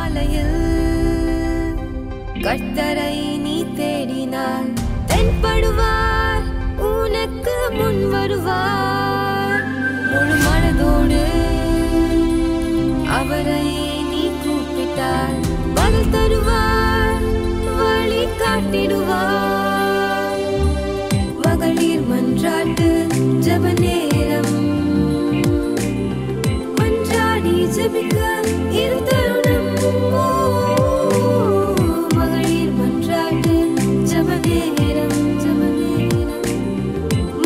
காலையில் கர்த்தரை நீ தேடினால் தென்படுவார், உனக்கு முன் வருவார். முழு மனதோடு அவரை நீ கூப்பிட்டால் பதில் தருவார், வழி காட்டிடுவார். மகளிர் மன்றாட்டு ஜெப நேரம், மன்றாடி ஜெபிக்க இரு தருணம். மகளிர் மன்றாட்டு ஜெப நேரம்,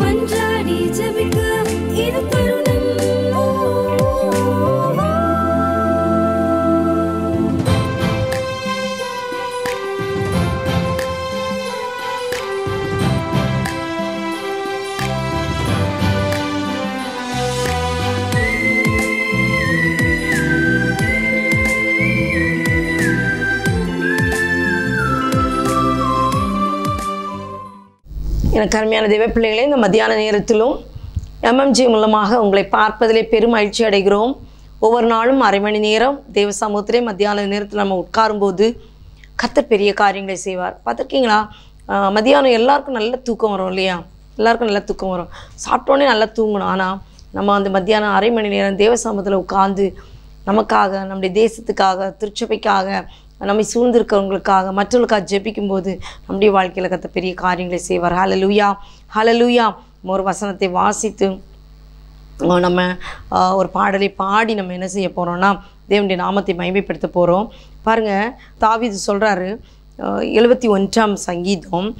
மன்றாடி ஜெபிக்க இரு தருணம். எனக்கு அருமையான தெய்வ பிள்ளைகளே, இந்த மத்தியான நேரத்திலும் MMG மூலமாக உங்களை பார்ப்பதிலே பெரும் மகிழ்ச்சி அடைகிறோம். ஒவ்வொரு நாளும் அரை மணி நேரம் தேவ சமூகத்திலே மத்தியான நேரத்தில் நம்ம உட்காரும்போது கர்த்தர் பெரிய காரியங்களை செய்வார். பார்த்துருக்கீங்களா? மத்தியானம் எல்லாருக்கும் நல்ல தூக்கம் வரும் இல்லையா? எல்லாருக்கும் நல்ல தூக்கம் வரும். சாப்பிட்டோன்னே நல்லா தூங்கணும். ஆனால் நம்ம அந்த மத்தியானம் அரை மணி நேரம் தேவ சமூகத்தில் உட்கார்ந்து நமக்காக, நம்முடைய தேசத்துக்காக, திருச்சபைக்காக, நம்மை சூழ்ந்திருக்கிறவங்களுக்காக, மற்றவர்களுக்காக ஜெபிக்கும்போது நம்முடைய வாழ்க்கையில் கர்த்தர் பெரிய காரியங்களை செய்வார். ஹல்லேலூயா, ஹல்லேலூயா. ஒரு வசனத்தை வாசித்து நம்ம ஒரு பாடலை பாடி நம்ம என்ன செய்ய போகிறோம்னா தேவனுடைய நாமத்தை மகிமைப்படுத்த போகிறோம். பாருங்கள், தாவீது சொல்கிறாரு, 71ஆம் சங்கீதம்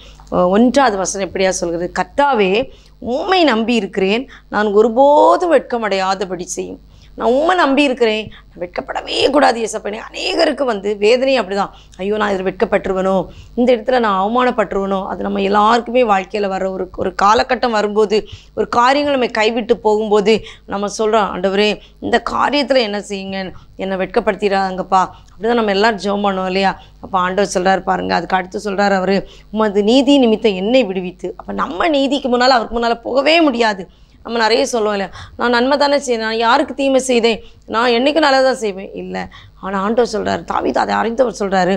1வது வசனம் எப்படியா சொல்கிறது? கர்த்தாவே, உம்மை நம்பி இருக்கிறேன், நான் ஒருபோதும் வெட்கமடையாதபடி செய்யும். நான் உண்மை நம்பி இருக்கிறேன், நான் வெட்கப்படவே கூடாது ஏசப்பனே. அநேகருக்கு வேதனை அப்படிதான். ஐயோ, நான் இதில் வெட்கப்பட்டுருவனோ, இந்த இடத்துல நான் அவமானப்பட்டுருவனோ. அது நம்ம எல்லாருக்குமே வாழ்க்கையில் வர ஒரு காலகட்டம் வரும்போது, ஒரு காரியங்கள் நம்ம கைவிட்டு போகும்போது நம்ம சொல்கிறோம், ஆண்டவரே இந்த காரியத்தில் என்ன செய்யுங்க, என்னை வெட்கப்படுத்திடாங்கப்பா. அப்படிதான் நம்ம எல்லோரும் ஜெபம் பண்ணோம் இல்லையா? அப்போ ஆண்டவர் சொல்கிறார் பாருங்கள், அதுக்கு அடுத்து சொல்கிறார் அவர், உமது நீதி நிமித்தம் என்னை விடுவித்து. அப்போ நம்ம நீதிக்கு முன்னால் அவருக்கு முன்னால் போகவே முடியாது. நம்ம நிறைய சொல்லுவோம் இல்லையா, நான் நன்மை தானே செய்தேன், நான் யாருக்கு தீமை செய்தேன், நான் என்றைக்கும் நல்லதான் செய்வேன் இல்லை. ஆனால் ஆண்டவர் சொல்கிறார், தாவீது அதை அறிந்தவர் சொல்கிறாரு,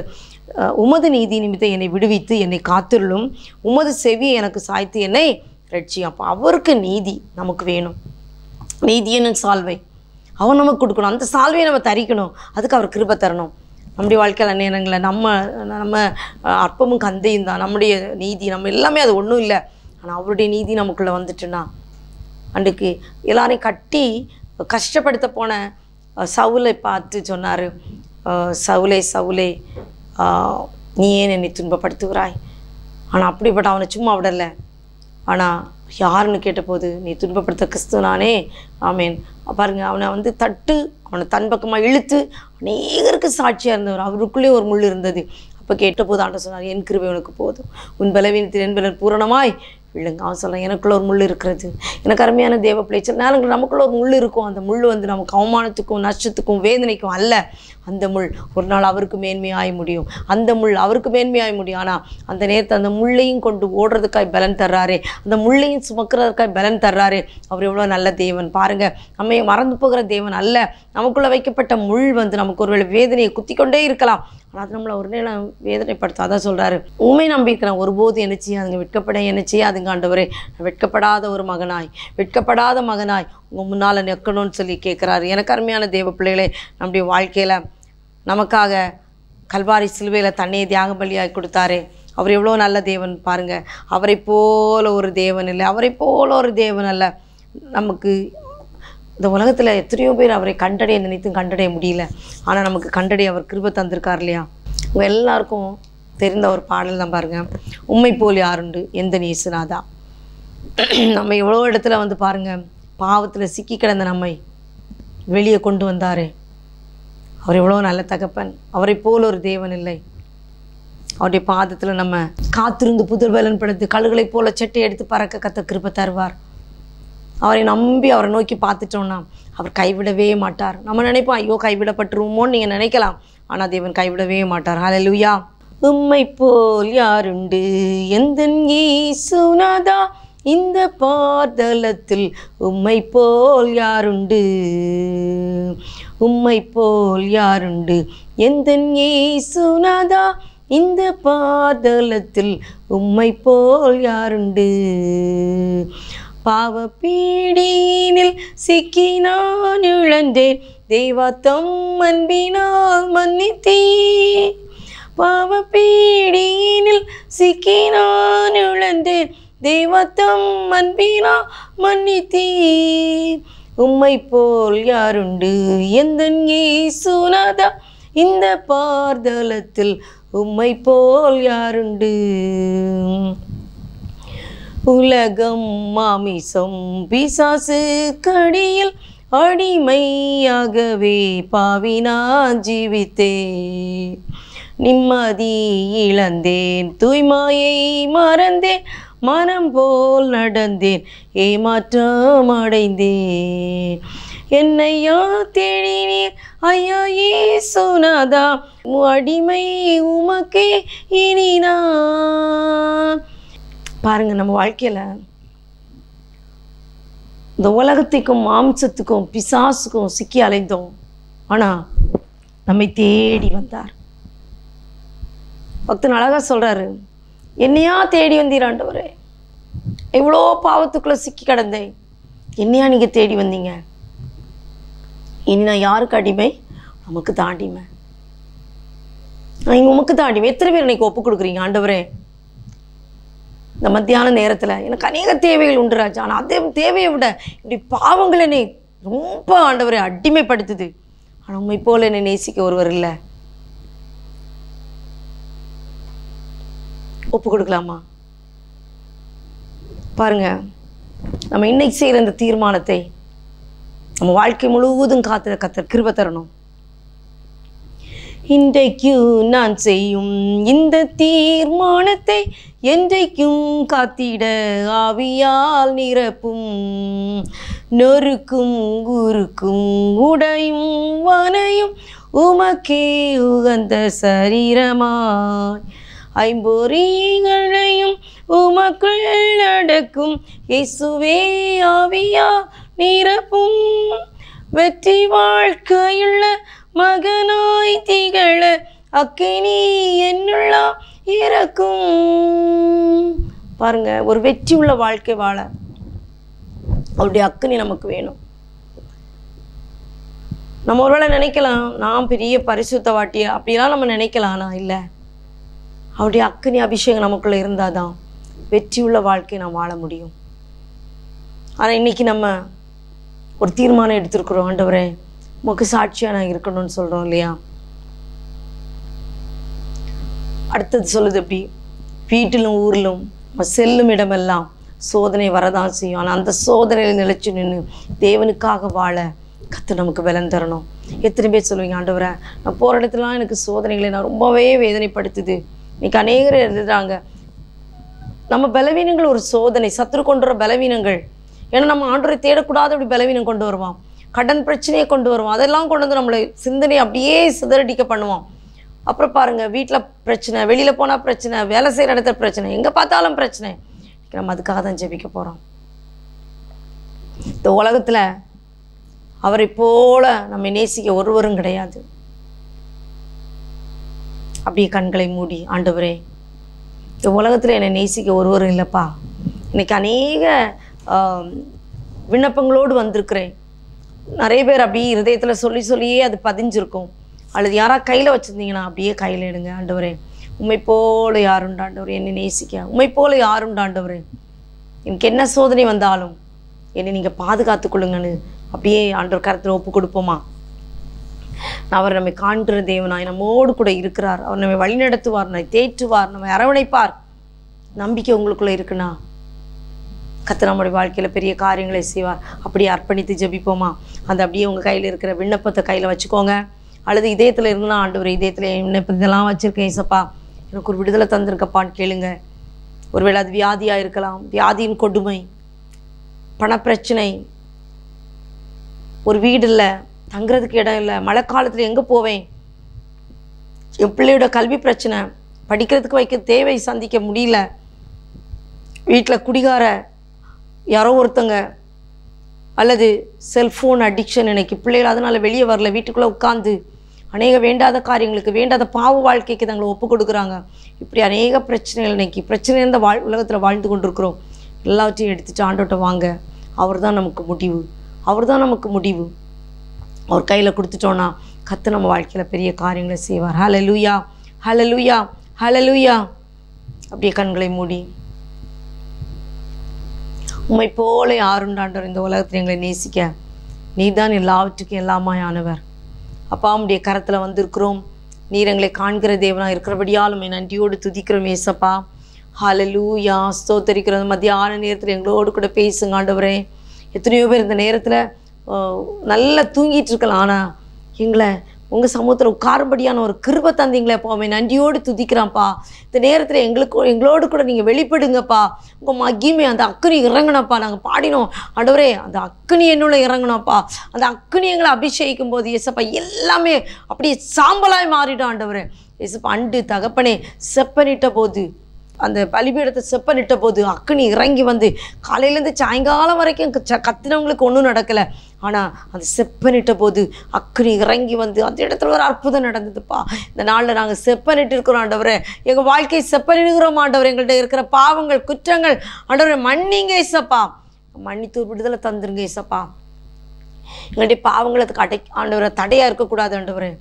உமது நீதி நிமித்தம் என்னை விடுவித்து என்னை காத்துள்ளும், உமது செவி எனக்கு சாய்த்து என்னை ரட்சியும். அப்போ அவருக்கு நீதி நமக்கு வேணும். நீதியின் சால்வை அவர் நமக்கு கொடுக்கணும். அந்த சால்வையை நம்ம தரிக்கணும். அதுக்கு அவர் கிருபை தரணும். நம்முடைய வாழ்க்கையில் நேரங்களில் நம்ம அற்பமும் கந்தையும் தான். நம்முடைய நீதி நம்ம எல்லாமே அது ஒன்றும் இல்லை. ஆனால் அவருடைய நீதி நமக்குள்ளே வந்துட்டுன்னா, அன்றைக்கு எல்லாரையும் கட்டி கஷ்டப்படுத்த போன சவுலை பார்த்து சொன்னார், சவுலே சவுலே, நீ ஏன் என்னை துன்பப்படுத்துகிறாய்? ஆனால் அப்படிப்பட்ட அவனை சும்மா விடலை. ஆனால் யாருன்னு கேட்டபோது, நீ துன்பப்படுத்த கிறிஸ்து நானே, ஆமேன். பாருங்கள், அவனை தட்டு, அவனை தன் பக்கமாக இழுத்து அநேகருக்கு சாட்சியாக இருந்தவர். அவருக்குள்ளே ஒரு முள் இருந்தது. அப்போ கேட்டபோது ஆண்டவர் சொன்னார், என் கிருபை உனக்கு போதும், உன் பலவீனத்தில் என் பலன் பூரணமாய் இல்லைங்க. அவன் சொல்ல, எனக்குள்ள ஒரு முள் இருக்கிறது. எனக்கு அருமையான தேவ பிள்ளை, சில நேரங்கள் நமக்குள்ள ஒரு முள் இருக்கும். அந்த முள் நமக்கு அவமானத்துக்கும் நஷ்டத்துக்கும் வேதனைக்கும் அல்ல. அந்த முள் ஒரு நாள் அவருக்கு மேன்மையாய் முடியும். அந்த முள் அவருக்கு மேன்மையாய் முடியும். ஆனால் அந்த நேரத்தை அந்த முள்ளையும் கொண்டு ஓடுறதுக்காய் பலன் தர்றாரு, அந்த முள்ளையும் சுமக்கிறதுக்காய் பலன் தர்றாரு. அவர் எவ்வளோ நல்ல தேவன் பாருங்கள். நம்ம மறந்து போகிற தேவன் அல்ல. நமக்குள்ளே வைக்கப்பட்ட முள் நமக்கு ஒருவேளை வேதனையை குத்திக்கொண்டே இருக்கலாம். ஆனால் அது நம்மளை ஒரு நேரம் வேதனைப்படுத்தும். அதான் சொல்கிறாரு, உண்மை நம்பியிருக்கிறேன், ஒருபோது என்ன செய்யாதுங்க, வெட்கப்பட என்ன செய்யாதுங்க ஆண்டவரே. வெட்கப்படாத ஒரு மகனாய், வெட்கப்படாத மகனாய் உங்கள் முன்னால் நிற்கணும்னு சொல்லி கேட்குறாரு. எனக்கு அருமையான தேவ பிள்ளைகளே, நம்முடைய வாழ்க்கையில் நமக்காக கல்வாரி சிலுவையில் தன்னையை தியாக பலியாய் கொடுத்தாரே, அவர் எவ்வளோ நல்ல தேவன் பாருங்கள். அவரை போல ஒரு தேவன் இல்லை, அவரை போல ஒரு தேவன் அல்ல. நமக்கு இந்த உலகத்தில் எத்தனையோ பேர் அவரை கண்டடைய நினைத்தும் கண்டடைய முடியல. ஆனால் நமக்கு கண்டடைய அவர் கிருபை தந்திருக்கார் இல்லையா? உங்கள் எல்லாருக்கும் தெரிந்த ஒரு பாடல் தான் பாருங்கள், உம்மை போல் யாருண்டு எந்த நேசுநாதா. நம்ம எவ்வளோ இடத்துல பாருங்கள், பாவத்தில் சிக்கி கிடந்த நம்மை வெளியே கொண்டு வந்தார். அவர் எவ்வளோ நல்ல தகப்பன். அவரை போல் ஒரு தேவன் இல்லை. அவருடைய பாதத்தில் நம்ம காத்திருந்து புதிர் பலன் படுத்து கழுகளைப் போல சட்டை எடுத்து பறக்க கத்த கிருபை தருவார். அவரை நம்பி அவரை நோக்கி பார்த்துட்டோம்னா அவர் கைவிடவே மாட்டார். நம்ம நினைப்போம், ஐயோ கைவிடப்பட்டுருவோமோன்னு நீங்கள் நினைக்கலாம். ஆனால் தேவன் கைவிடவே மாட்டார். ஹல்லேலூயா. உம்மை போல் யாருண்டு எந்தன் இயேசுநாதா, இந்த பாதலத்தில் உம்மை போல் யாருண்டு. உம்மை போல் யாருண்டு எந்தன் இயேசுநாதா இந்த பாதலத்தில் உம்மை போல் யாருண்டு பாவ பீடியினில் சிக்கி நான் இழந்தேன் தேவா தம் அன்பினால் மன்னித்தீ பாவ பீடியினில் சிக்கி நான் இழந்தேன் தேவா தம் அன்பினால் மன்னித்தீ உம்மை போல் யாருண்டு எந்தன் இயேசுநாதா இந்த பார்தலத்தில் உம்மை போல் யாருண்டு உலகம் மாமிசம் பிசாசு கடியில் அடிமையாகவே பாவினான் ஜீவித்தே நிம்மதி இழந்தேன் தூய்மையை மறந்தேன் மனம் போல் நடந்தேன் ஏமாற்றம் அடைந்தேன் என்னையா தேடினீர் ஐயா இயேசுநாதா அடிமை உமக்கே இனி நான். பாருங்க, நம்ம வாழ்க்கையில் இந்த உலகத்துக்கும் மாம்சத்துக்கும் பிசாசுக்கும் சிக்கி அலைந்தோம். ஆனால் நம்மை தேடி வந்தார். பக்தன் அழகாக சொல்கிறாரு, என்னையா தேடி வந்தீர் ஆண்டவரே, எவ்வளோ பாவத்துக்குள்ளே சிக்கி கிடந்தேன், என்னையா நீங்கள் தேடி வந்தீங்க. இனி நான் யாருக்கு அடிமை? நமக்கு தான் அடிமை. நான் இங்கே உமக்கு தான் அடிமை. எத்தனை பேர் இன்னைக்கு ஒப்பு கொடுக்குறீங்க? ஆண்டவரே, இந்த மத்தியான நேரத்தில் எனக்கு அநேக தேவைகள் உண்டு ராஜா, ஆனால் அதே தேவையை விட இப்படி பாவங்கள் என்னை ரொம்ப ஆண்டவரை அடிமைப்படுத்துது. ஆனால் உண்மை போல் என்னை நேசிக்க ஒருவர் இல்லை. ஒப்பு கொடுக்கலாமா? பாருங்க, நம்ம இன்னைக்கு செய்கிற இந்த தீர்மானத்தை நம்ம வாழ்க்கை முழுவதும் கத்தர் கிருபை தரணும். இன்றைக்கும் நான் செய்யும் இந்த தீர்மானத்தை என்றைக்கும் காத்திட ஆவியால் நிரப்பும். நொறுக்கும் குறுக்கும் உடையும் வனையும் உமக்கே உகந்த சரீரமாய் ஐம்பொறிகளையும் உமக்குள் நடக்கும் இயேசுவே ஆவியா நிரப்பும். வெற்றி வாழ்க்கையுள்ள மகனாய் திகழ அக்கினி என்னுள்ள இறக்கும். பாருங்க, ஒரு வெற்றி உள்ள வாழ்க்கை வாழ அவருடைய அக்கினி நமக்கு வேணும். நம்ம ஒருவேளை நினைக்கலாம், நான் பெரிய பரிசுத்தவாட்டி அப்படிலாம் நம்ம நினைக்கலாம். ஆனால் இல்லை, அவருடைய அக்கினி அபிஷேகம் நமக்குள்ளே இருந்தால் தான் வெற்றி உள்ள வாழ்க்கையை நாம் வாழ முடியும். ஆனால் இன்னைக்கு நம்ம ஒரு தீர்மானம் எடுத்திருக்கிறோம், ஆண்டவரே உமக்கு சாட்சியாக நான் இருக்கணும்னு சொல்கிறோம் இல்லையா? அடுத்தது சொல்லுது எப்படி? வீட்டிலும் ஊரிலும் நம்ம செல்லும் இடமெல்லாம் சோதனை வரதான் செய்யும். ஆனால் அந்த சோதனையில் நிலைச்சு நின்று தேவனுக்காக வாழ கர்த்தர் நமக்கு பலன் தரணும். எத்தனை பேர் சொல்லுவீங்க, ஆண்டவரே நான் போகிற இடத்துலாம் எனக்கு சோதனைகளை நான் ரொம்பவே வேதனைப்படுத்துது. இன்னைக்கு அநேகர் எழுதுறாங்க, நம்ம பலவீனங்கள் ஒரு சோதனை, சத்துரு கொண்டு வர பலவீனங்கள். ஏன்னா நம்ம ஆண்டவரை தேடக்கூடாது, அப்படி பலவீனம் கொண்டு வருவான், கடன் பிரச்சனையை கொண்டு வருவான், அதெல்லாம் கொண்டு வந்து நம்மளை சிந்தனை அப்படியே சிதறடிக்க பண்ணுவான். அப்புறம் பாருங்கள், வீட்டில் பிரச்சனை, வெளியில் போனால் பிரச்சனை, வேலை செய்கிற இடத்துல பிரச்சனை, எங்கே பார்த்தாலும் பிரச்சனை. நம்ம அதுக்காக தான் ஜெபிக்க போகிறோம். இந்த உலகத்தில் அவரை போல நம்ம நேசிக்க ஒருவரும் கிடையாது. அப்படியே கண்களை மூடி, ஆண்டவரே இந்த உலகத்தில் என்னை நேசிக்க ஒருவரும் இல்லைப்பா. இன்னைக்கு அநேக விண்ணப்பங்களோடு வந்திருக்கிறேன். நிறைய பேர் அப்படியே இருதயத்தில் சொல்லி சொல்லியே அது பதிஞ்சிருக்கும். அல்லது யாராவது கையில் வச்சுருந்தீங்கன்னா அப்படியே கையில் எடுங்க. ஆண்டவரே உண்மை போல யாருண்டு ஆண்டவரே என்னை நேசிக்க, உண்மை போல யாருண்டு ஆண்டவரே, எனக்கு என்ன சோதனை வந்தாலும் என்னை நீங்கள் பாதுகாத்து கொள்ளுங்கன்னு அப்படியே ஆண்டவர் கருத்தில் ஒப்பு கொடுப்போமா? அவர் நம்மை காண்கிற தேவனாய் நம்மோடு கூட இருக்கிறார். அவர் நம்மை வழிநடத்துவார், நம்மை தேற்றுவார், நம்மை அரவணைப்பார். நம்பிக்கை உங்களுக்குள்ளே இருக்குன்னா கர்த்தர் நம்முடைய வாழ்க்கையில் பெரிய காரியங்களை செய்வார். அப்படியே அர்ப்பணித்து ஜெபிப்போமா? அந்த அப்படியே உங்கள் கையில் இருக்கிற விண்ணப்பத்தை கையில் வச்சுக்கோங்க. அல்லது இதயத்தில் இருந்தால், ஆண்டவர் இதயத்தில் விண்ணப்பம் இதெல்லாம் வச்சுருக்கேன் ஏசப்பா, எனக்கு ஒரு விடுதலை தந்திருக்கப்பான்னு கேளுங்க. ஒருவேளை அது வியாதியாக இருக்கலாம், வியாதியின் கொடுமை, பணப்பிரச்சனை, ஒரு வீடு இல்லை, தங்குறதுக்கு இடம் இல்லை, மழை காலத்தில் எங்கே போவேன், என் பிள்ளையோட கல்வி பிரச்சனை, படிக்கிறதுக்கு வைக்க தேவை சந்திக்க முடியல, வீட்டில் குடிகார யாரோ ஒருத்தங்க அல்லது செல்ஃபோன் அடிக்ஷன் இன்னைக்கு பிள்ளைகள் அதனால் வெளியே வரல, வீட்டுக்குள்ளே உட்காந்து அநேக வேண்டாத காரியங்களுக்கு, வேண்டாத பாவ வாழ்க்கைக்கு தங்களை ஒப்பு கொடுக்குறாங்க. இப்படி அநேக பிரச்சனைகள் இன்னைக்கு பிரச்சனை இருந்த உலகத்தில் வாழ்ந்து கொண்டிருக்கிறோம். எல்லாவற்றையும் எடுத்துகிட்டு ஆண்டவர்கிட்ட வாங்க. அவர் தான் நமக்கு முடிவு, அவர் தான் நமக்கு முடிவு. அவர் கையில் கொடுத்துட்டோன்னா கர்த்தர் நம்ம வாழ்க்கையில் பெரிய காரியங்களை செய்வார். ஹல்லேலூயா, ஹல்லேலூயா, ஹல்லேலூயா. அப்படியே கண்களை மூடி, உம்மை போல யாருண்டாண்டவர் இந்த உலகத்தில் எங்களை நேசிக்க, நீதான் எல்லாவற்றுக்கும் எல்லாமாயானவர். அப்பா, உம்முடைய கரத்தில் வந்திருக்கிறோம். நீர் எங்களை காண்கிற தேவனாக இருக்கிறபடியால் உம்மை நன்றியோடு துதிக்கிறோம் ஏசப்பா. ஹல்லேலூயா, ஸ்தோத்தரிக்கிறோம். மத்தியான நேரத்தில் எங்களோடு கூட பேசுங்க ஆண்டவரே. எத்தனையோ பேர் இந்த நேரத்தில் நல்லா தூங்கிட்டு இருக்கலாம், ஆனால் எங்களை உங்கள் சமூகத்தில் உட்காரும்படியான ஒரு கிருபை தந்தீங்களே அப்பா, உம்மை நன்றியோடு துதிக்கிறான்ப்பா. இந்த நேரத்தில் எங்களோடு கூட நீங்கள் வெளிப்படுங்கப்பா. உங்கள் மகிமை அந்த அக்கினி இறங்கணும்ப்பா. நாங்கள் பாடினோம் ஆண்டவரே, அந்த அக்கினி என்னுள்ள இறங்கணும்ப்பா. அந்த அக்கினி எங்களை அபிஷேகிக்கும் போது ஏசப்பா எல்லாமே அப்படியே சாம்பலாய் மாறிடும் ஆண்டவரே. ஏசப்பா, அண்டு தகப்பனே செப்பனிட்ட போது, அந்த பலிபீடத்தை செப்பனிட்ட போது அக்கினி இறங்கி வந்து காலையிலேருந்து சாயங்காலம் வரைக்கும் கத்தினவங்களுக்கு ஒன்றும் நடக்கலை. ஆனால் அந்த செப்பனிட்ட போது அக்கினி இறங்கி வந்து அந்த இடத்துல ஒரு அற்புதம் நடந்ததுப்பா. இந்த நாளில் நாங்கள் செப்பனிட்டு இருக்கிறோம் ஆண்டவரே. எங்கள் வாழ்க்கையை செப்பனிடுகிறோம் ஆண்டவர். எங்கள்கிட்ட இருக்கிற பாவங்கள், குற்றங்கள் ஆண்டவரை மன்னிங்க ஏசப்பா. மன்னித்து விடுதலை தந்துருங்க ஏசப்பா. எங்களுடைய பாவங்களுக்கு ஆண்டவரை தடையாக இருக்கக்கூடாது ஆண்டவரே.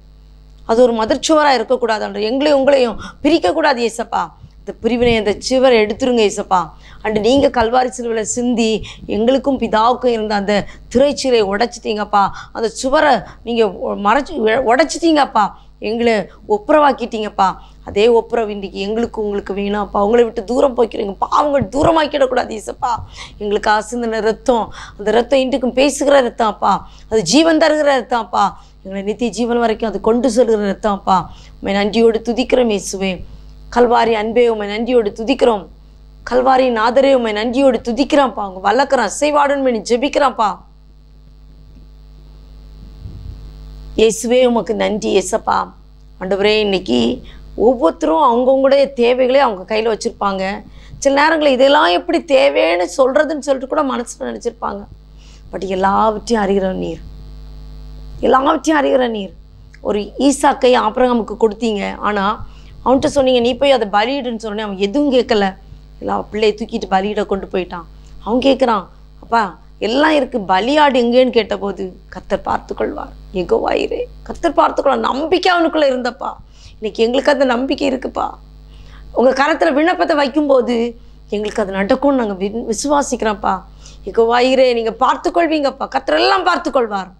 அது ஒரு மதர்ச்சுவராக இருக்கக்கூடாது ஆண்டவர். எங்களையும் உங்களையும் பிரிக்கக்கூடாது ஏசப்பா. இந்த பிரிவினை, அந்த சிவரை எடுத்துருங்க ஏசப்பா. அண்டு நீங்கள் கல்வாரி சிலுவையில் சிந்தி எங்களுக்கும் பிதாவுக்கும் இருந்த அந்த திரைச்சீலை உடைச்சிட்டீங்கப்பா. அந்த சுவரை நீங்கள் உடைச்சிட்டீங்கப்பா. எங்களை ஒப்புரவாக்கிட்டீங்கப்பா. அதே ஒப்புரவு இன்றைக்கி எங்களுக்கு உங்களுக்கு வேணாம்ப்பா. உங்களை விட்டு தூரம் போய்க்கிறீங்க. பாவங்கள் தூரமாக்கிடக்கூடாது ஏசப்பா. எங்களுக்கு ஆசிந்த ரத்தம், அந்த ரத்தம் இன்றைக்கும் பேசுகிற ரத்தம்ப்பா. அது ஜீவன் தருகிற ரத்தம்ப்பா. எங்களை நித்திய ஜீவன் வரைக்கும் அது கொண்டு செல்கிற ரத்தம்ப்பா. உம்மை நன்றியோடு துதிக்கிறோம் இயேசுவே. கல்வாரி அன்பே உம்மை நன்றியோடு துதிக்கிறோம். கல்வாரி நாதரே உம்மை நன்றியோடு துதிக்கிறான்ப்பா. அவங்க வல்லக்கிறான் அசைவாடுன்னு ஜெபிக்கிறான்ப்பா. இயேசுவே உமக்கு நன்றி ஏசப்பா. ஆண்டவரே, இன்னைக்கு ஒவ்வொருத்தரும் அவங்கவுங்களுடைய தேவைகளே அவங்க கையில் வச்சுருப்பாங்க. சில நேரங்களில் இதெல்லாம் எப்படி தேவைன்னு சொல்கிறதுன்னு சொல்லிட்டு கூட மனசில் நினச்சிருப்பாங்க. பட் எல்லாவற்றையும் அறிகிற நீர், எல்லாவற்றையும் அறிகிற நீர். ஒரு ஈசாக்கை ஆபிரகாமுக்கு கொடுத்தீங்க, ஆனால் அவன்கிட்ட சொன்னீங்க நீ போய் அதை பலியிடுன்னு சொன்னேன். அவன் எதுவும் கேட்கல. எல்லா பிள்ளையை தூக்கிட்டு பலியிட கொண்டு போயிட்டான். அவன் கேட்குறான், அப்பா எல்லாம் இருக்குது, பலியாடு எங்கேன்னு கேட்டபோது கர்த்தர் பார்த்துக்கொள்வார், யெகோவாயிரே கர்த்தர் பார்த்துக்கொள்வார். நம்பிக்கை அவனுக்குள்ளே இருந்தப்பா. இன்றைக்கி எங்களுக்கு அந்த நம்பிக்கை இருக்குப்பா. உங்கள் கரத்தில் விண்ணப்பத்தை வைக்கும்போது எங்களுக்கு அது நடக்கும்னு நாங்கள் விசுவாசிக்கிறோம்ப்பா. யெகோவாயிரே நீங்கள் பார்த்துக்கொள்வீங்கப்பா. கர்த்தர் எல்லாம் பார்த்துக்கொள்வார்.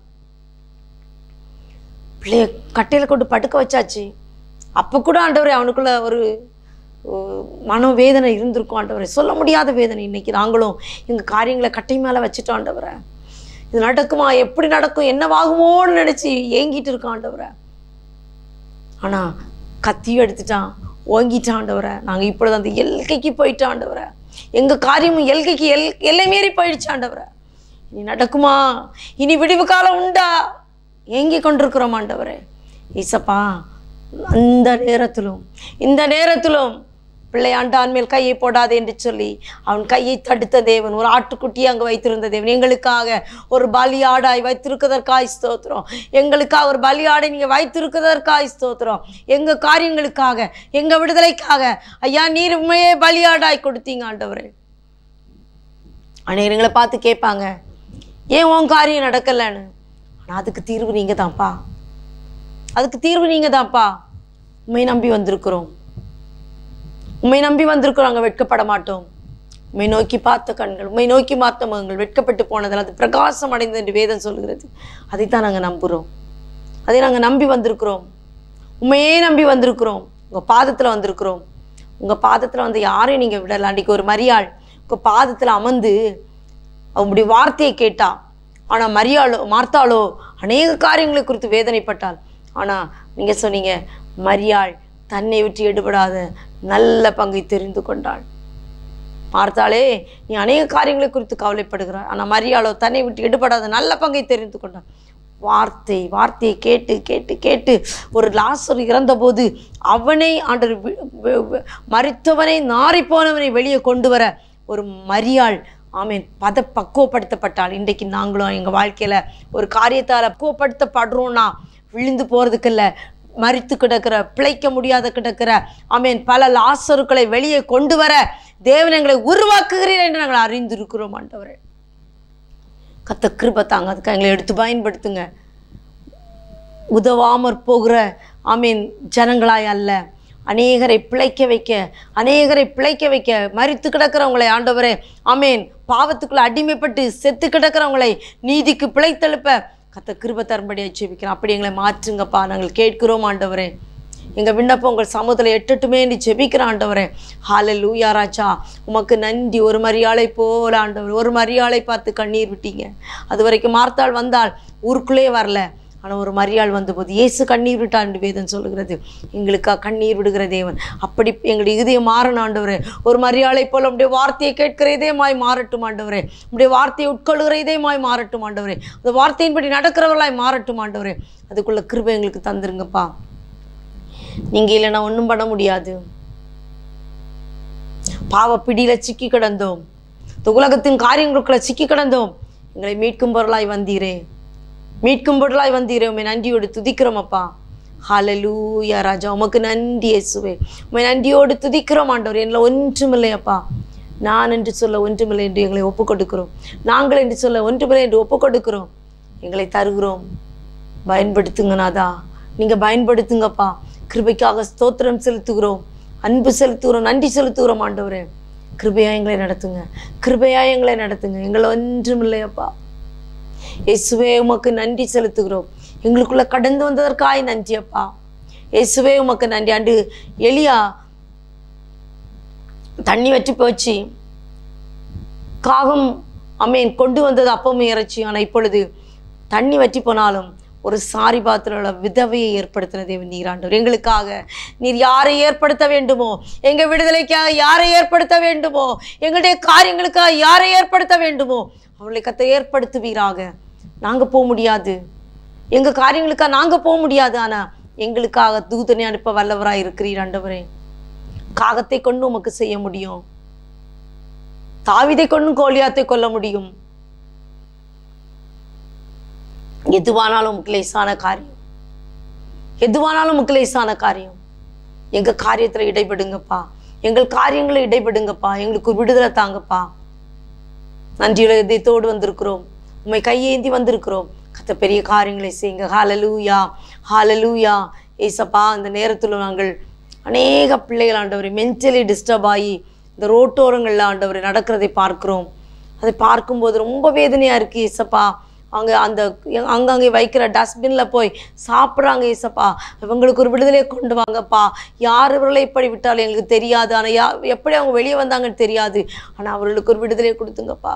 பிள்ளைய கட்டையில் கொண்டு படுக்க வச்சாச்சு. அப்போ கூட ஆண்டவரே அவனுக்குள்ள ஒரு மனவேதனை இருந்திருக்கும் ஆண்டவரே, சொல்ல முடியாத வேதனை. இன்றைக்கி நாங்களும் எங்கள் காரியங்களை கட்டை மேலே வச்சுட்டோம் ஆண்டவரே. இது நடக்குமா, எப்படி நடக்கும், என்னவாகுமோன்னு நினச்சி ஏங்கிட்டு இருக்கோம் ஆண்டவரே. ஆனால் கத்தியும் எடுத்துட்டான், ஓங்கிட்டான் ஆண்டவரே. நாங்கள் இப்பொழுது அந்த எல்கைக்கு போயிட்டோம் ஆண்டவரே. எங்கள் காரியமும் எல்கைக்கு எல்லை மீறி போயிடுச்சு ஆண்டவரே. இனி நடக்குமா, இனி விடிவு காலம் உண்டா, ஏங்கி கொண்டிருக்கிறோம் ஆண்டவரே. ஈசப்பா, அந்த நேரத்திலும் இந்த நேரத்திலும் பிள்ளையாண்டான் மேல் கையை போடாது என்று சொல்லி அவன் கையை தடுத்த தேவன், ஒரு ஆட்டுக்குட்டியை அங்கே வைத்திருந்த தேவன், எங்களுக்காக ஒரு பலியாடாய் வைத்திருக்கிறதற்காய் ஸ்தோத்திரம். எங்களுக்காக ஒரு பலியாடை நீங்கள் வைத்திருக்கிறதற்காய் ஸ்தோத்திரம். எங்கள் காரியங்களுக்காக, எங்கள் விடுதலைக்காக ஐயா நீர் உண்மையே பலியாடாய் கொடுத்தீங்க ஆண்டவரே. அநேகங்களை பார்த்து கேட்பாங்க, ஏன் உன் காரியம் நடக்கலைன்னு. ஆனால் அதுக்கு தீர்வு நீங்கள் தான்ப்பா. அதுக்கு தீர்வு நீங்கள் தான்ப்பா. உண்மை நம்பி வந்திருக்கிறோம், உண்மை நம்பி வந்திருக்கிறோம். அங்கே வெட்கப்பட மாட்டோம். உண்மை நோக்கி பார்த்த கண்கள், உண்மை நோக்கி பார்த்த முகங்கள் வெட்கப்பட்டு போனதால் அது பிரகாசம் அடைந்தது என்று வேதம் சொல்கிறது. அதைத்தான் நாங்கள் நம்புகிறோம், அதை நாங்கள் நம்பி வந்திருக்கிறோம். உண்மையே நம்பி வந்திருக்கிறோம். உங்கள் பாதத்தில் வந்திருக்கிறோம். உங்கள் பாதத்தில் வந்து யாரையும் நீங்கள் விடலாம். அன்றைக்கி ஒரு மரியாள் உங்கள் பாதத்தில் அமர்ந்து அவங்களுடைய வார்த்தையை கேட்டா. ஆனால் மார்த்தாளோ அநேக காரியங்களை குறித்து வேதனைப்பட்டாள். ஆனால் நீங்கள் சொன்னீங்க, மரியாள் தன்னை விட்டு எடுபடாத நல்ல பங்கை தெரிந்து கொண்டாள். மார்த்தாளே, நீ அநேக காரியங்களை குறித்து கவலைப்படுகிறாள், ஆனால் மரியாளோ தன்னை விட்டு எடுபடாத நல்ல பங்கை தெரிந்து கொண்டாள். வார்த்தையை கேட்டு கேட்டு கேட்டு ஒரு லாசர் இறந்தபோது அவனை மரித்தவனை நாறி போனவனை வெளியே கொண்டு வர ஒரு மரியாள் ஆமீன் பக்குவப்படுத்தப்பட்டால், இன்றைக்கு நாங்களும் எங்கள் வாழ்க்கையில் ஒரு காரியத்தால் பக்குவப்படுத்தப்படுறோன்னா விழுந்து போகிறதுக்கு இல்லை, மரித்து கிடக்கிற, பிழைக்க முடியாத கிடக்கிற ஆமீன் பல லாசருக்களை வெளியே கொண்டு வர தேவன் எங்களை உருவாக்குகிறீர் என்று நாங்கள் அறிந்திருக்கிறோம் ஆண்டவரே. கத்த கிருபை தாங்க, அதுக்கு எங்களை எடுத்து பயன்படுத்துங்க. உதவாமற் போகிற ஆமீன் ஜனங்களாய் அல்ல, அநேகரை பிழைக்க வைக்க மரித்து கிடக்கிறவங்களை ஆண்டவரே ஆமீன் பாவத்துக்குள்ள அடிமைப்பட்டு செத்து கிடக்கிறவங்களை நீதிக்கு பிழைத்தெழுப்ப கத்த கிருபை தரும்படியாக ஜெபிக்கிறோம். அப்படி எங்களை மாற்றுங்கப்பா, நாங்கள் கேட்கிறோம் ஆண்டவரே. எங்கள் விண்ணப்பம் உங்கள் சமூகத்தில் எட்டட்டுமே என்று ஜெபிக்கிறோம் ஆண்டவரே. ஹல்லேலூயா ராஜா, உமக்கு நன்றி. ஒரு மரியாளை போல ஆண்டவர், ஒரு மரியாளை பார்த்து கண்ணீர் விட்டீங்க. அது வரைக்கும் மார்த்தாள் வந்தால் ஊருக்குள்ளே வரல, ஆனால் ஒரு மரியாள் வந்தபோது இயேசு கண்ணீர் விட்டார் என்று வேதம் சொல்லுகிறது. எங்களுக்காக கண்ணீர் விடுகிற தேவன். அப்படி எங்களுடைய இதயம் மாறணும் ஆண்டவரே. ஒரு மரியாளை போல உடைய வார்த்தையை கேட்கிற இதயமாய் மாறட்டும் ஆண்டவரே. உடைய வார்த்தையை உட்கொள்கிற இதயமாய் மாறட்டும் ஆண்டவரே. அந்த வார்த்தையின்படி நடக்கிறவர்களாய் மாறட்டும் ஆண்டவரே. அதுக்குள்ள கிருபை எங்களுக்கு தந்துருங்கப்பா. நீங்க இல்லைன்னா ஒன்றும் பண்ண முடியாது. பாவ பிடியில சிக்கி கிடந்தோம், இந்த உலகத்தின் காரியங்களுக்குள்ள சிக்கி கிடந்தோம். எங்களை மீட்கும் பொருளாய் வந்தீரே, மீட்கும் பொருளாய் வந்தீரே. உண்மை நன்றியோடு துதிக்கிறோம் அப்பா. ஹல்லேலூயா ராஜா, உமக்கு நன்றி இயேசுவே. உண்மை நன்றியோடு துதிக்கிறோம் ஆண்டவர். எங்களை ஒன்றுமில்லையப்பா, நான் என்று சொல்ல ஒன்றுமில்லை என்று எங்களை ஒப்புக் கொடுக்கிறோம். நாங்கள் என்று சொல்ல ஒன்றுமில்லை என்று ஒப்புக் கொடுக்கிறோம். எங்களை தருகிறோம், பயன்படுத்துங்க நாதா. நீங்கள் பயன்படுத்துங்கப்பா. கிருபைக்காக ஸ்தோத்திரம் செலுத்துகிறோம், அன்பு செலுத்துகிறோம், நன்றி செலுத்துகிறோம் ஆண்டவரே. கிருபையா எங்களை நடத்துங்க, கிருபையா எங்களை நடத்துங்க. எங்களை ஒன்றுமில்லையப்பா. இயேசுவே உமக்கு நன்றி செலுத்துகிறோம். எங்களுக்குள்ள கடந்து வந்ததற்காய் நன்றி அப்பா. இயேசுவே உமக்கு நன்றி. அன்று எலியா தண்ணி வற்றி போச்சு, காகம் அமேன் கொண்டு வந்தது அப்பமும் இறைச்சி. ஆனால் இப்பொழுது தண்ணி வற்றி போனாலும் ஒரு சாரி பாத்திர விதவையை ஏற்படுத்தின தேவன் நீராண்டவர். எங்களுக்காக நீர் யாரை ஏற்படுத்த வேண்டுமோ, எங்கள் விடுதலைக்காக யாரை ஏற்படுத்த வேண்டுமோ, எங்களுடைய காரியங்களுக்காக யாரை ஏற்படுத்த வேண்டுமோ அவர்களை கத்த ஏற்படுத்துவீராக. நாங்கள் போக முடியாது, எங்கள் காரியங்களுக்காக நாங்கள் போக முடியாது, ஆனால் எங்களுக்காக தூதனை அனுப்ப வல்லவராக இருக்கிறீர் ஆண்டவரே. காகத்தை கொண்டு உமக்கு செய்ய முடியும், தாவீதை கொண்டும் கோலியாத்தை கொல்ல முடியும். எதுவானாலும் உமக்கு லேசான காரியம், எதுவானாலும் உமக்கு லேசான காரியம். எங்கள் காரியத்தில் இடைபடுங்கப்பா, எங்கள் காரியங்களை இடைபடுங்கப்பா. எங்களுக்கு ஒரு விடுதலை தாங்கப்பா. நன்றியுள்ள இதயத்தோடு வந்திருக்கிறோம், உண்மை கையேந்தி வந்திருக்கிறோம். கத்த பெரிய காரியங்களை செய்யுங்க. ஹல்லேலூயா, ஹல்லேலூயா. ஏசப்பா, இந்த நேரத்தில் நாங்கள் அநேக பிள்ளைகள் ஆண்டவரை மென்டலி டிஸ்டர்ப் ஆகி இந்த ரோட்டோரங்களில் ஆண்டவரை நடக்கிறதை பார்க்கிறோம். அதை பார்க்கும்போது ரொம்ப வேதனையாக இருக்குது ஏசப்பா. அங்கங்கே வைக்கிற டஸ்ட்பினில் போய் சாப்பிட்றாங்க ஏசப்பா. இவங்களுக்கு ஒரு விடுதலையை கொண்டு வாங்கப்பா. யார் இவர்களை எப்படி விட்டாலும் எங்களுக்கு தெரியாது, ஆனால் எப்படி அவங்க வெளியே வந்தாங்கன்னு தெரியாது. ஆனால் அவர்களுக்கு ஒரு விடுதலையை கொடுத்துங்கப்பா,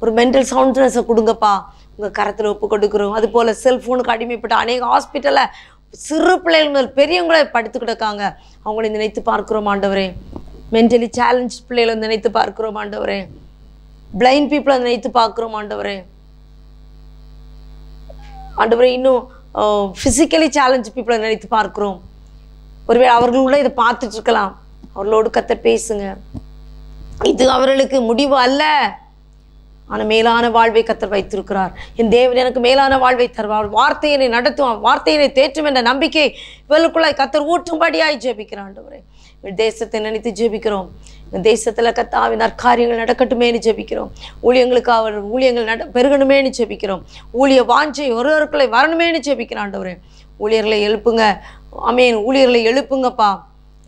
ஒரு மென்டல் சவுண்ட்னஸை கொடுங்கப்பா. உங்கள் கரத்தில் ஒப்பு கொடுக்குறோம். அதுபோல் செல்ஃபோனுக்கு அடிமைப்பட்ட அநேக ஹாஸ்பிட்டலில் சிறு பிள்ளைகள் முதல் பெரியவங்கள படுத்து கிடக்காங்க. அவங்களை நினைத்து பார்க்கிறோம் ஆண்டவரே. மென்டலி சேலஞ்ச் பிள்ளைகளை நினைத்து பார்க்கிறோம் ஆண்டவரே. பிளைண்ட் பீப்புளை நினைத்து பார்க்கிறோம் ஆண்டவரே. ஆண்டவரே, இன்னும் ஃபிசிக்கலி சேலஞ்ச் பீப்புளை நினைத்து பார்க்கிறோம். ஒருவேளை அவர்களுள்ள இதை பார்த்துட்டு இருக்கலாம். அவர்களோடு கத்த பேசுங்க. இது அவர்களுக்கு முடிவு அல்ல, ஆனால் மேலான வாழ்வை கத்தர் வைத்திருக்கிறார். என் தேவன் எனக்கு மேலான வாழ்வை தருவார். வார்த்தையினை நடத்துவான், வார்த்தையினை தேற்றும் என்ற நம்பிக்கை இவர்களுக்குள்ளாய் கத்தர் ஊற்றும்படியாய் ஜெபிக்கிறான் ஆண்டவரே. தேசத்தை நினைத்து ஜெபிக்கிறோம். தேசத்தில் கத்தாவின் நற்காரியங்கள் நடக்கட்டுமேனு ஜெபிக்கிறோம். ஊழியங்கள் பெருகணுமேனு ஜெபிக்கிறோம். ஊழிய வாஞ்சை ஒருவருக்குள்ளே வரணுமேனு ஜெபிக்கிறான் ஆண்டவரே. ஊழியர்களை எழுப்புங்க, ஆமென். ஊழியர்களை எழுப்புங்கப்பா.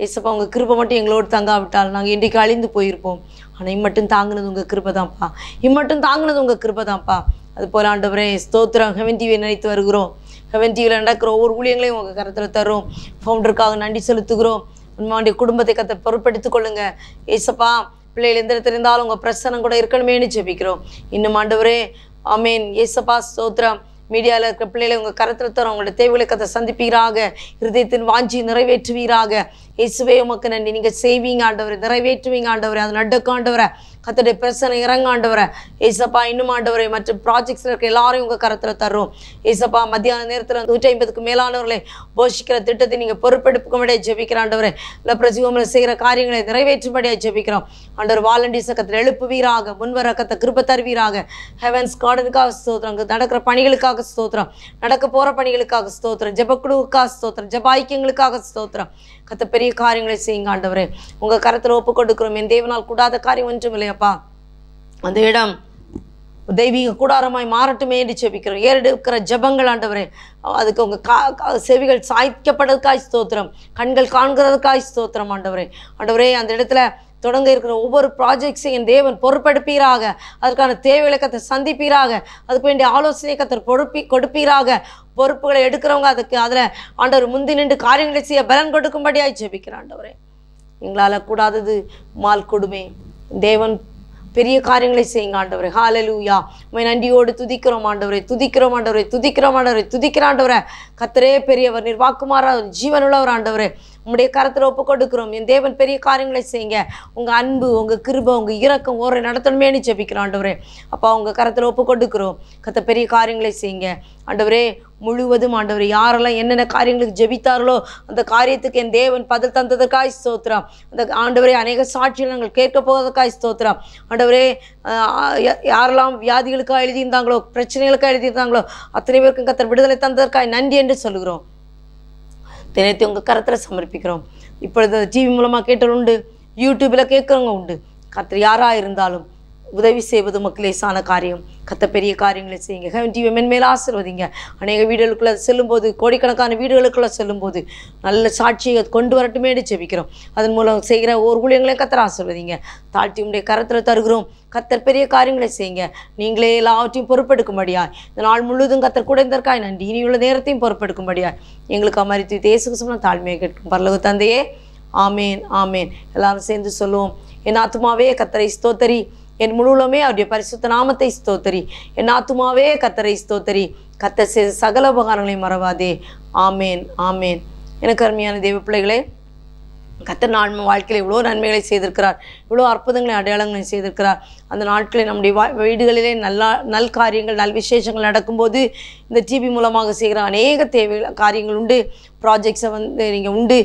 ஏசப்பா, உங்கள் கிருபை மட்டும் எங்களோடு தங்காவிட்டால் நாங்கள் இன்றைக்கு அழிந்து போயிருப்போம். ஆனால் இம்மட்டும் தாங்கினது உங்கள் கிருபை தான்ப்பா, இம்மட்டும் தாங்கினது உங்கள் கிருபை தான்ப்பா. அதுபோல் ஆண்டவரே ஸ்தோத்திரம். ஹெவன் டிவியை நினைத்து வருகிறோம். ஹெவன் டிவியில் நடக்கிற ஒவ்வொரு ஊழியங்களையும் உங்கள் கரத்தில் தரும். ஃபவுண்டருக்காக நன்றி செலுத்துகிறோம். உண்மையுடைய குடும்பத்தை கத்த பொறுப்படுத்திக் கொள்ளுங்க ஏசப்பா. பிள்ளைகள் எந்த இடத்துல இருந்தாலும் உங்கள் பிரசனம் கூட இருக்கணுமேனு ஜெபிக்கிறோம். இன்னும் ஆண்டவரே ஆமேன் ஏசப்பா ஸ்தோத்திரம். மீடியாவில் இருக்கிற பிள்ளைகளை உங்கள் கரத்தில் தரும். உங்களோட தேவைகளை கதை சந்திப்பீராக, இருதயத்தின் வாஞ்சி நிறைவேற்றுவீராக. இயேசுவே உமக்கு நன்றி. நீங்கள் செய்வீங்க ஆண்டவரை, நிறைவேற்றுவீங்க ஆண்டவரை, அது நடக்கும் ஆண்டவரை. கர்த்தருடைய பிரசனை இறங்க ஆண்டவரே. ஏசப்பா இன்னும் ஆண்டவரே மற்ற ப்ராஜெக்ட்ஸில் இருக்க எல்லாரையும் உங்கள் கரத்தில் தர்றோம். ஏசப்பா மத்தியான நேரத்தில் 150க்கு மேலானவர்களை போஷிக்கிற திட்டத்தை நீங்கள் பொறுப்பெடுப்புக்கும்படியாக ஜெபிக்கிற ஆண்டவரே. இல்லை பிரஜிவமில் செய்கிற காரியங்களை நிறைவேற்றும்படியாக ஜெபிக்கிறோம் ஆண்டவர். வாலண்டியர்ஸை கர்த்தர் எழுப்புவீராக, முன்வர கர்த்தர் கிருபை தருவீராக. ஹெவன்ஸ் கார்டனுக்காக ஸ்தோத்திரம், அங்கே நடக்கிற பணிகளுக்காக ஸ்தோத்திரம், நடக்க போகிற பணிகளுக்காக ஸ்தோத்திரம், ஜெபக்குழுவுக்காக ஸ்தோத்திரம், ஜெப ஐக்கியங்களுக்காக ஸ்தோத்திரம். கர்த்தர் பெரிய காரியங்களை செய்யுங்க ஆண்டவரே. உங்கள் கரத்தில் ஒப்பு கொடுக்கிறோம். என் தேவனால் கூடாத காரியம் ஒன்றும் இல்லையப்பா. அந்த இடம் தெய்வீக கூடாரமாய் மாறட்டுமே என்று ஜெபிக்கிறோம். ஏறெடுக்கிற ஜெபங்கள் ஆண்டவரே, அதுக்கு உங்கள் செவிகள் சாய்க்கப்பட்டதுக்காய் ஸ்தோத்திரம், கண்கள் காண்கிறதுக்காய் ஸ்தோத்திரம் ஆண்டவரே. ஆண்டவரே அந்த இடத்துல தொடங்க இருக்கிற ஒவ்வொரு ப்ராஜெக்ட்ஸையும் என் தேவன் பொறுப்பெடுப்பீராக. அதற்கான தேவைகளை கர்த்தர் சந்திப்பீராக. அதுக்கு வேண்டிய ஆலோசனை கர்த்தர் கொடுப்பீராக. பொறுப்புகளை எடுக்கிறவங்க அதில் ஆண்டவர் முந்தி நின்று காரியங்களை செய்ய பலன் கொடுக்கும்படியாய் ஜெபிக்கிறேன் ஆண்டவரே. எங்களால் கூடாதது மால் கொடுமே. தேவன் பெரிய காரியங்களை செய்யுங்க ஆண்டவரே. ஹல்லேலூயா. உம்மை நன்றியோடு துதிக்கிறோம் ஆண்டவரே, துதிக்கிறோம் ஆண்டவரே, துதிக்கிறோம் ஆண்டவரே, துதிக்கிற ஆண்டவரே. கர்த்தரே பெரியவர், நிர்வாக்குமாரா ஜீவனுள்ளவர் ஆண்டவரே. உம்முடைய கரத்தில் ஒப்பு கொடுக்கிறோம். என் தேவன் பெரிய காரியங்களை செய்யுங்க. உங்கள் அன்பு, உங்கள் கிருபை, உங்கள் இரக்கம் ஓரை நடத்தணுமேனு ஜெபிக்கிறோம் ஆண்டவரே. அப்பா உங்கள் கரத்தில் ஒப்பு கொடுக்கிறோம். கர்த்தர் பெரிய காரியங்களை செய்யுங்க ஆண்டவரே. முழுவதும் ஆண்டவரே யாரெல்லாம் என்னென்ன காரியங்களுக்கு ஜெபித்தார்களோ அந்த காரியத்துக்கு என் தேவன் பதில் தந்ததற்காய் ஸ்தோத்திரம். அந்த ஆண்டவரே அநேக சாட்சிகள் நாங்கள் கேட்க போவதற்காய் ஸ்தோத்திரம் ஆண்டவரே. யாரெல்லாம் வியாதிகளுக்காக எழுதியிருந்தாங்களோ, பிரச்சனைகளுக்காக எழுதியிருந்தாங்களோ அத்தனை பேருக்கும் கர்த்தர் விடுதலை தந்ததற்காய் நன்றி என்று சொல்கிறோம். தினத்தை உங்கள் கரத்தில் சமர்ப்பிக்கிறோம். இப்பொழுது டிவி மூலமாக கேட்டவங்க உண்டு, யூடியூப்பில் கேட்குறவங்க உண்டு. கர்த்தர் யாராக இருந்தாலும் உதவி செய்வது மக்களேசான காரியம். கர்த்தர் பெரிய காரியங்களை செய்யுங்க. ஹெவன் டிவி மென்மேல் ஆசீர்வதிங்க. அநேக வீடுகளுக்குள்ளே செல்லும்போது, கோடிக்கணக்கான வீடுகளுக்குள்ளே செல்லும்போது நல்ல சாட்சியை கொண்டு வரட்டுமே ஜெபிக்கிறோம். அதன் மூலம் செய்கிற ஒவ்வொரு ஊழியங்களையும் கர்த்தர் ஆசீர்வதிங்க. தாழ்த்தி உடைய கரத்தில் தருகிறோம். கர்த்தர் பெரிய காரியங்களை செய்யுங்க. நீங்களே எல்லாவற்றையும் பொறுப்பெடுக்கும்படியாய் இந்த நாள் முழுவதும் கர்த்தர் குடைந்தற்காய் நன்றி. இனியுள்ள நேரத்தையும் பொறுப்பெடுக்கும்படியாய் எங்களுக்கு அமரித்து தேசுக்கு சொன்ன தாழ்மையை கேட்கும் பரலோக தந்தையே. ஆமேன், ஆமேன். எல்லாரும் சேர்ந்து சொல்லுவோம். என் ஆத்துமாவே கர்த்தரை ஸ்தோத்தரி, என் முழுவதுமே அவருடைய பரிசுத்த நாமத்தை ஸ்தோத்தரி. என் ஆத்துமாவே கர்த்தரை ஸ்தோத்தரி, கர்த்தர் செய்த சகல உபகாரங்களையும் மறவாதே. ஆமேன், ஆமேன். எனக்கு அருமையான தேவ பிள்ளைகளே, கர்த்தர் நாள் வாழ்க்கையில் இவ்வளோ நன்மைகளை செய்திருக்கிறார், இவ்வளோ அற்புதங்களை அடையாளங்களை செய்திருக்கிறார். அந்த நாட்களில் நம்முடைய வீடுகளிலே நல் காரியங்கள், நல் விசேஷங்கள் நடக்கும்போது இந்த டிவி மூலமாக செய்கிற அநேக தேவைகள் காரியங்கள் உண்டு. ப்ராஜெக்ட்ஸை நீங்கள் உண்டு,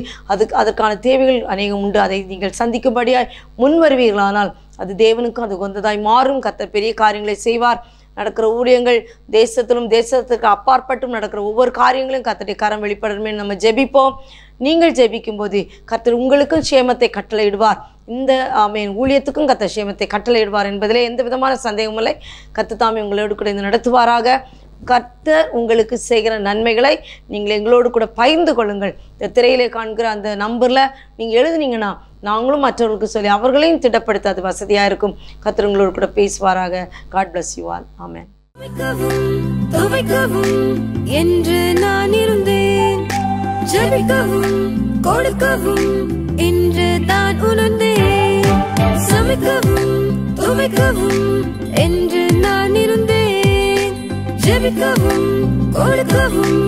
அதற்கான தேவைகள் அநேகம் உண்டு. அதை நீங்கள் சந்திக்கும்படியாய் முன் வருவீர்களானால் அது தேவனுக்கும் அது உகந்ததாய் மாறும். கர்த்தர் பெரிய காரியங்களை செய்வார். நடக்கிற ஊழியங்கள் தேசத்திலும் தேசத்துக்கு அப்பாற்பட்டும் நடக்கிற ஒவ்வொரு காரியங்களையும் கர்த்தருடைய கரம் வெளிப்படணுமே நம்ம ஜெபிப்போம். நீங்கள் ஜெபிக்கும் போது கர்த்தர் உங்களுக்கும் சேமத்தை கட்டளையிடுவார். இந்த ஊழியத்துக்கும் கர்த்தர் சேமத்தை கட்டளையிடுவார் என்பதிலே எந்த விதமான சந்தேகமும் இல்லை. கர்த்தர் தாமே உங்களோடு கூட இந்த நடத்துவாராக. கர்த்தர் உங்களுக்கு செய்கிற நன்மைகளை நீங்கள் எங்களோடு கூட பகிர்ந்து கொள்ளுங்கள். இந்த திரையிலே காண்கிற அந்த நம்பரில் நீங்கள் எழுதுனீங்கன்னா நாங்களும் மற்றவர்களுக்கு சொல்லி அவர்களையும் திடப்படுத்த அது வசதியாக இருக்கும். கர்த்தர் உங்களோடு கூட பேசுவாராக. God bless you all. Amen. துவைக்கவும் என்று நான் இருந்தேன், ஜெபிக்கவும் கொடுக்கவும் என்று தான் உணர்ந்தேன். சமைக்கவும் துவைக்கவும் என்று நான் இருந்தேன், ஜெபிக்கவும் கொடுக்கவும்